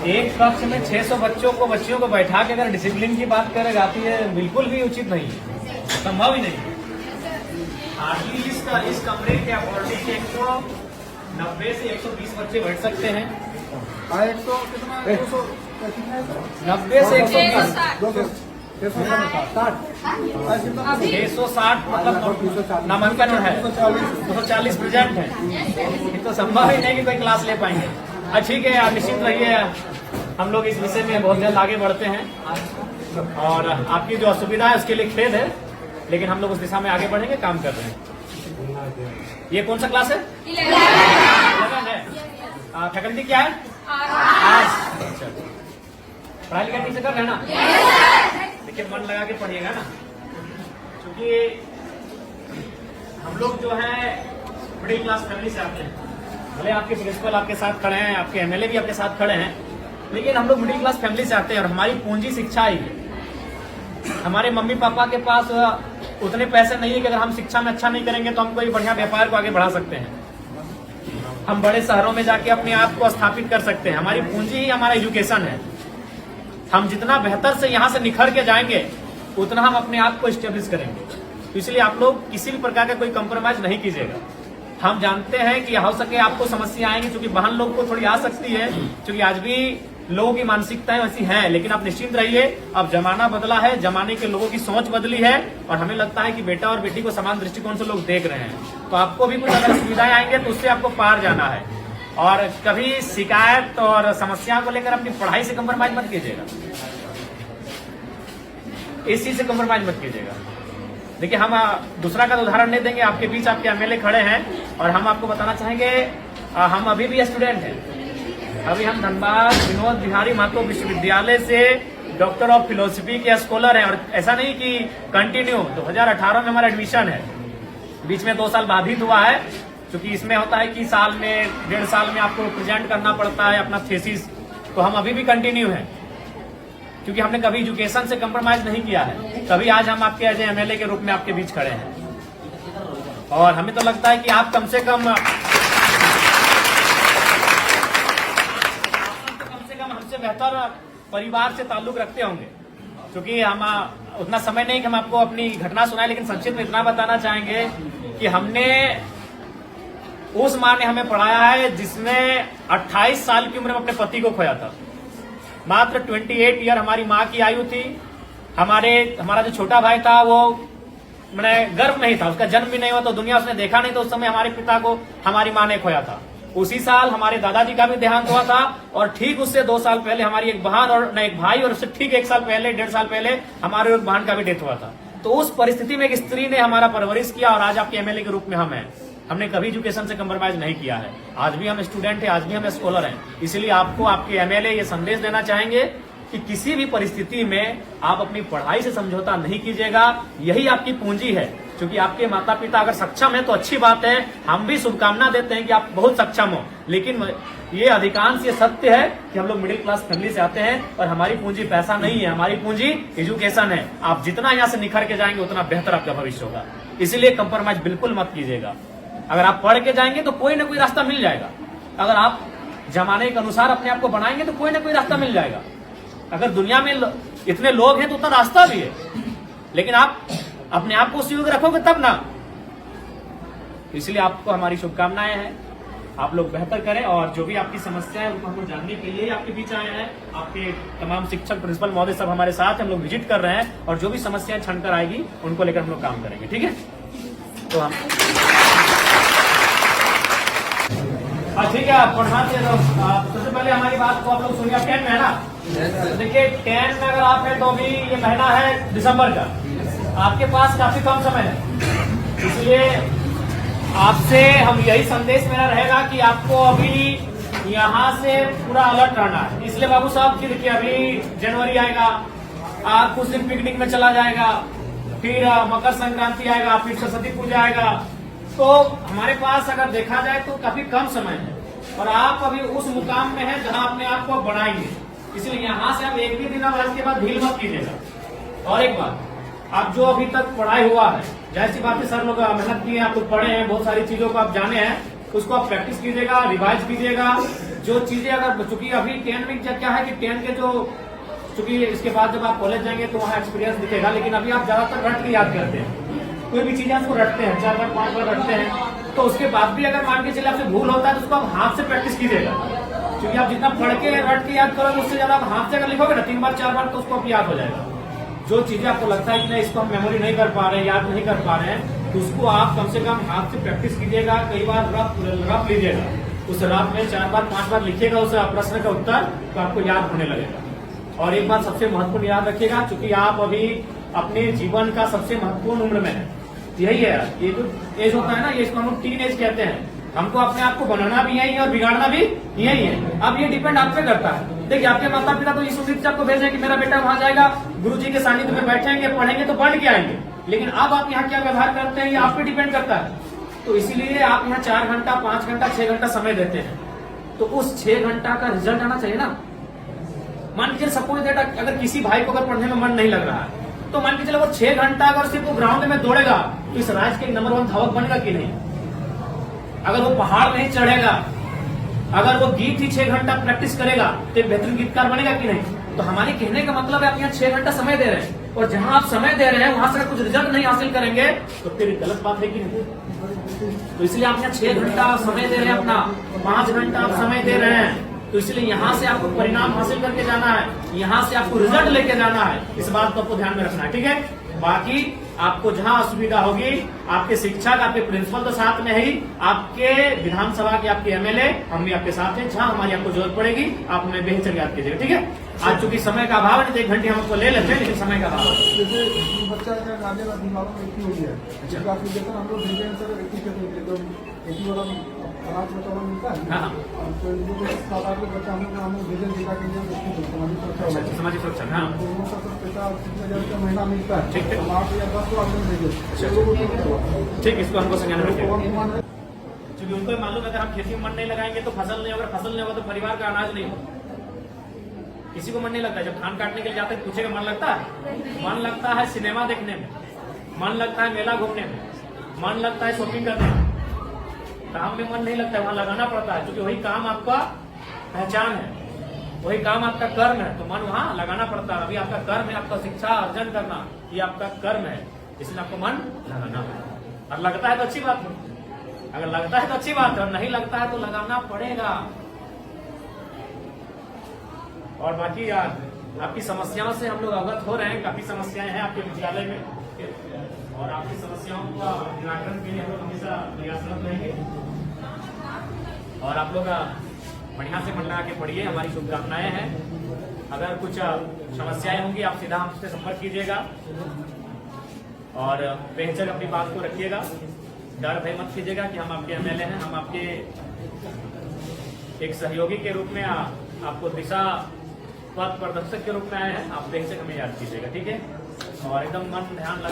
एक कक्ष में 600 बच्चियों को बैठा के अगर डिसिप्लिन की बात करेगा तो ये बिल्कुल भी उचित नहीं है, संभव ही नहीं है। हार्डली इस कमरे के अकॉर्डिंग 190 से 120 बच्चे बैठ सकते हैं। 90 से 120 660 मतलब नामांकन है, 240 प्रेजेंट है। ये तो संभव ही नहीं कि कोई क्लास ले पाएंगे। ठीक है, आप निश्चित रहिए, हम लोग इस विषय में बहुत जल्द आगे बढ़ते हैं और आपकी जो असुविधा है उसके लिए खेद है, लेकिन हम लोग उस दिशा में आगे बढ़ेंगे, काम कर रहे हैं। ये कौन सा क्लास है? 11 है। फैकल्टी क्या है? आर्ट्स। पढ़ाई लिखाई ठीक से कर रहे हैं ना? देखिए, मन लगा के पढ़िएगा ना, क्योंकि हम लोग जो है मिडिल क्लास फैमिली से आते हैं। भले आपके प्रिंसिपल आपके साथ खड़े हैं, आपके एमएलए भी आपके साथ खड़े हैं, लेकिन हम लोग मिडिल क्लास फैमिली से आते हैं और हमारी पूंजी शिक्षा ही है। हमारे मम्मी पापा के पास उतने पैसे नहीं है कि अगर हम शिक्षा में अच्छा नहीं करेंगे तो हम कोई बढ़िया व्यापार को आगे बढ़ा सकते हैं, हम बड़े शहरों में जाके अपने आप को स्थापित कर सकते हैं। हमारी पूंजी ही हमारा एजुकेशन है। हम जितना बेहतर से यहाँ से निखर के जाएंगे उतना हम अपने आप को स्टेब्लिश करेंगे। तो इसलिए आप लोग किसी भी प्रकार का कोई कंप्रोमाइज नहीं कीजिएगा। हम जानते हैं कि हो सके आपको समस्या आएंगी, क्योंकि बहन लोग को थोड़ी आ सकती है, क्योंकि आज भी लोगों की मानसिकताएं वैसी हैं, लेकिन आप निश्चिंत रहिए, अब जमाना बदला है, जमाने के लोगों की सोच बदली है और हमें लगता है कि बेटा और बेटी को समान दृष्टिकोण से लोग देख रहे हैं। तो आपको भी कुछ अगर सुविधाएं आएंगे तो उससे आपको पार जाना है। और कभी शिकायत और समस्या को लेकर अपनी पढ़ाई से कंप्रोमाइज मत कीजिएगा, इस चीज से कंप्रोमाइज मत कीजिएगा। देखिए, हम दूसरा का उदाहरण नहीं देंगे, आपके बीच आपके एमएलए खड़े हैं और हम आपको बताना चाहेंगे, हम अभी भी स्टूडेंट हैं। अभी हम धनबाद विनोद बिहारी महतो विश्वविद्यालय से डॉक्टर ऑफ फिलोसफी के स्कॉलर हैं और ऐसा नहीं कि कंटिन्यू 2018 में हमारा एडमिशन है, बीच में 2 साल बाधित हुआ है, क्योंकि इसमें होता है कि साल में 1.5 साल में आपको प्रेजेंट करना पड़ता है अपना थीसिस। तो हम अभी भी कंटिन्यू हैं, क्योंकि हमने कभी एजुकेशन से कंप्रोमाइज नहीं किया है। तभी आज हम आपके एज एमएलए के रूप में आपके बीच खड़े हैं और हमें तो लगता है कि आप कम से कम हमसे बेहतर परिवार से ताल्लुक रखते होंगे, क्योंकि हम उतना समय नहीं कि हम आपको अपनी घटना सुनाए, लेकिन संक्षिप्त में इतना बताना चाहेंगे कि हमने उस माँ ने हमें पढ़ाया है जिसने 28 साल की उम्र में अपने पति को खोया था। मात्र 28 ईयर हमारी माँ की आयु थी। हमारा जो छोटा भाई था वो मैंने गर्भ नहीं था, उसका जन्म भी नहीं हुआ, तो दुनिया उसने देखा नहीं, तो उस समय हमारे पिता को हमारी माँ ने खोया था। उसी साल हमारे दादाजी का भी देहांत हुआ था और ठीक उससे 2 साल पहले हमारी एक बहन और एक भाई, और उससे ठीक 1 साल पहले 1.5 साल पहले हमारे एक बहन का भी डेथ हुआ था। तो उस परिस्थिति में एक स्त्री ने हमारा परवरिश किया और आज आपके एमएलए के रूप में हम हैं। हमने कभी एजुकेशन से कंप्रोमाइज नहीं किया है। आज भी हम स्टूडेंट हैं, आज भी हम स्कॉलर हैं। इसलिए आपको आपके एमएलए ये संदेश देना चाहेंगे कि किसी भी परिस्थिति में आप अपनी पढ़ाई से समझौता नहीं कीजिएगा। यही आपकी पूंजी है, क्योंकि आपके माता पिता अगर सक्षम है तो अच्छी बात है, हम भी शुभकामना देते हैं कि आप बहुत सक्षम हो। लेकिन ये अधिकांश ये सत्य है कि हम लोग मिडिल क्लास फैमिली से आते हैं और हमारी पूंजी पैसा नहीं है, हमारी पूंजी एजुकेशन है। आप जितना यहाँ से निखर के जाएंगे उतना बेहतर आपका भविष्य होगा। इसलिए कंप्रोमाइज बिल्कुल मत कीजिएगा। अगर आप पढ़ के जाएंगे तो कोई ना कोई रास्ता मिल जाएगा। अगर आप जमाने के अनुसार अपने आप को बनाएंगे तो कोई ना कोई रास्ता मिल जाएगा। अगर दुनिया में इतने लोग हैं तो उतना रास्ता भी है, लेकिन आप अपने आप को उस योग्य रखोगे तब ना। इसलिए आपको हमारी शुभकामनाएं हैं, आप लोग बेहतर करें और जो भी आपकी समस्या है उनको हमको जानने के लिए आपके बीच आए हैं। आपके तमाम शिक्षक प्रिंसिपल महोदय सब हमारे साथ, हम लोग विजिट कर रहे हैं और जो भी समस्याएं छन कर आएगी उनको लेकर हम लोग काम करेंगे। ठीक है, तो हम ठीक है, आप पढ़ा दे दो। सबसे पहले हमारी बात को आप लोग सुनिए। 10 में है ना? देखिए, 10 में अगर आप है तो अभी ये महीना है दिसंबर का, आपके पास काफी कम समय है। इसलिए आपसे हम यही संदेश मेरा रहेगा कि आपको अभी यहाँ से पूरा अलर्ट रहना है। इसलिए बाबू साहब की देखिए, अभी जनवरी आएगा, आप कुछ दिन पिकनिक में चला जाएगा, फिर मकर संक्रांति आएगा, फिर सरस्वती पूजा आएगा। तो हमारे पास अगर देखा जाए तो काफी कम समय है और आप अभी उस मुकाम में हैं जहां अपने आप को बढ़ाएंगे। इसलिए यहाँ से आप एक भी दिन अब के बाद ढील मत कीजिएगा। और एक बात, आप जो अभी तक पढ़ाई हुआ है, जाहिर सी बात है सर लोग मेहनत किए, आप लोग पढ़े हैं, बहुत सारी चीजों को आप जाने हैं, उसको आप प्रैक्टिस कीजिएगा, रिवाइज कीजिएगा। जो चीजें अगर, चूंकि अभी 10 में क्या है कि 10 के जो, चूंकि इसके बाद जब आप कॉलेज जाएंगे तो वहाँ एक्सपीरियंस दिखेगा, लेकिन अभी आप ज्यादातर रट के याद करते हैं, कोई भी चीजें आपको रटते हैं, 4 बार 5 बार रटते हैं, तो उसके बाद भी अगर मान के चले आपसे भूल होता है तो उसको आप हाथ से प्रैक्टिस कीजिएगा, क्योंकि आप जितना पढ़ के रट के याद करोगे उससे ज्यादा आप हाथ से अगर लिखोगे ना 3 बार 4 बार तो उसको आप याद हो जाएगा। जो चीजें आपको लगता है कि नहीं इसको हम मेमोरी नहीं कर पा रहे हैं, याद नहीं कर पा रहे हैं, तो उसको आप कम से कम हाथ से प्रैक्टिस कीजिएगा, कई बार रफ लीजिएगा, उस रफ में 4 बार 5 बार लिखिएगा उस प्रश्न का उत्तर, तो आपको याद होने लगेगा। और एक बात सबसे महत्वपूर्ण याद रखिएगा, क्योंकि आप अभी अपने जीवन का सबसे महत्वपूर्ण उम्र में है, यही है, ये जो एज होता है ना, ये इसको हम टीन एज कहते हैं। हमको अपने आप को बनाना भी यही है और बिगाड़ना भी यही है। अब ये डिपेंड आप पे करता है। देखिए आपके माता पिता तो इस उम्मीद से आपको भेज रहे हैं कि मेरा बेटा वहां जाएगा, गुरुजी के सानिध्य में बैठेंगे, पढ़ेंगे तो पढ़ के आएंगे, लेकिन अब आप यहाँ क्या व्यवहार करते हैं ये आप पे डिपेंड करता है। तो इसीलिए आप यहाँ 4 घंटा 5 घंटा 6 घंटा समय देते हैं, तो उस 6 घंटा का रिजल्ट आना चाहिए ना। मान लीजिए सपोज दैट अगर किसी भाई को अगर पढ़ने में मन नहीं लग रहा है, तो मान के चलो वो 6 घंटा अगर सिर्फ वो ग्राउंड में दौड़ेगा तो इस राज्य के नंबर 1 धावक बनेगा कि नहीं। अगर वो पहाड़ नहीं चढ़ेगा, अगर वो गीत ही 6 घंटा प्रैक्टिस करेगा तो एक बेहतरीन गीतकार बनेगा कि नहीं। तो हमारे कहने का मतलब है आप यहाँ 6 घंटा समय दे रहे हैं, और जहां आप समय दे रहे हैं वहां से अगर कुछ रिजल्ट नहीं हासिल करेंगे तो फिर गलत बात है कि नहीं। तो इसलिए आप यहाँ 6 घंटा समय दे रहे हैं, अपना 5 घंटा आप समय दे रहे हैं, तो इसलिए यहाँ से आपको परिणाम हासिल करके जाना है, यहाँ से आपको रिजल्ट लेके जाना है। इस बात को आपको ध्यान में रखना है, ठीक है। बाकी आपको जहां असुविधा होगी, आपके शिक्षक आपके प्रिंसिपल तो साथ में ही, आपके विधानसभा के आपके एमएलए हम भी आपके साथ हैं, जहां हमारी आपको जरूरत पड़ेगी आप हमें बेहतर याद कीजिएगा, ठीक है। आज चूंकि समय का अभाव है, 1 घंटे हम आपको ले लेते हैं, लेकिन समय का अभाव है। जैसे बच्चा गाने वाला दिमाग में इतनी हो गया है, काफी जैसे हम लोग भेजे हैं सर 80 वाला अनाज बचा मिलता है। हाँ, तो जो 7-8 बच्चा हम लोग भेजे जिला के लिए सामाजिक सुरक्षा, हाँ पैसा 30,000 का महीना मिलता है, ठीक है। 8 या 10 को आपने भेजे, ठीक, इसको हमको संज्ञान में रखेंगे, क्योंकि उनको मालूम है अगर हम खेती में मन नहीं लगाएंगे तो फसल नहीं होगा, फसल नहीं होगा तो परिवार का अनाज नहीं होगा। किसी को मन नहीं लगता, जब धान काटने के लिए जाते हैं पूछेगा मन लगता है, मन लगता है सिनेमा देखने में, मन लगता है मेला घूमने में, मन लगता है शॉपिंग करने में। काम में मन नहीं लगता है, वहां लगाना पड़ता है, क्योंकि वही काम आपका पहचान है, वही काम आपका कर्म है, तो मन वहां लगाना पड़ता है। अभी आपका कर्म है आपका शिक्षा अर्जन करना, ये आपका कर्म है, इसलिए आपको मन लगाना है। और लगता है तो अच्छी बात है, अगर लगता है तो अच्छी बात है, और नहीं लगता है तो लगाना पड़ेगा। और बाकी आपकी समस्याओं से हम लोग अवगत हो रहे हैं, काफी समस्याएं हैं आपके विद्यालय में, और आपकी समस्याओं का निराकरण के लिए हम लोग हमेशा प्रयासरत रहेंगे। और आप लोग बढ़िया से मन लगा के पढ़िए, हमारी शुभकामनाएं हैं। अगर कुछ समस्याएं होंगी आप सीधा हमसे संपर्क कीजिएगा, और बेहिचक अपनी बात को रखिएगा, डर भय मत कीजिएगा कि हम आपके एमएलए हैं, हम आपके एक सहयोगी के रूप में आपको दिशा पथ प्रदर्शक के रूप में आए हैं। आप बेहिचक हमें याद कीजिएगा, ठीक है। और एकदम मन ध्यान लगा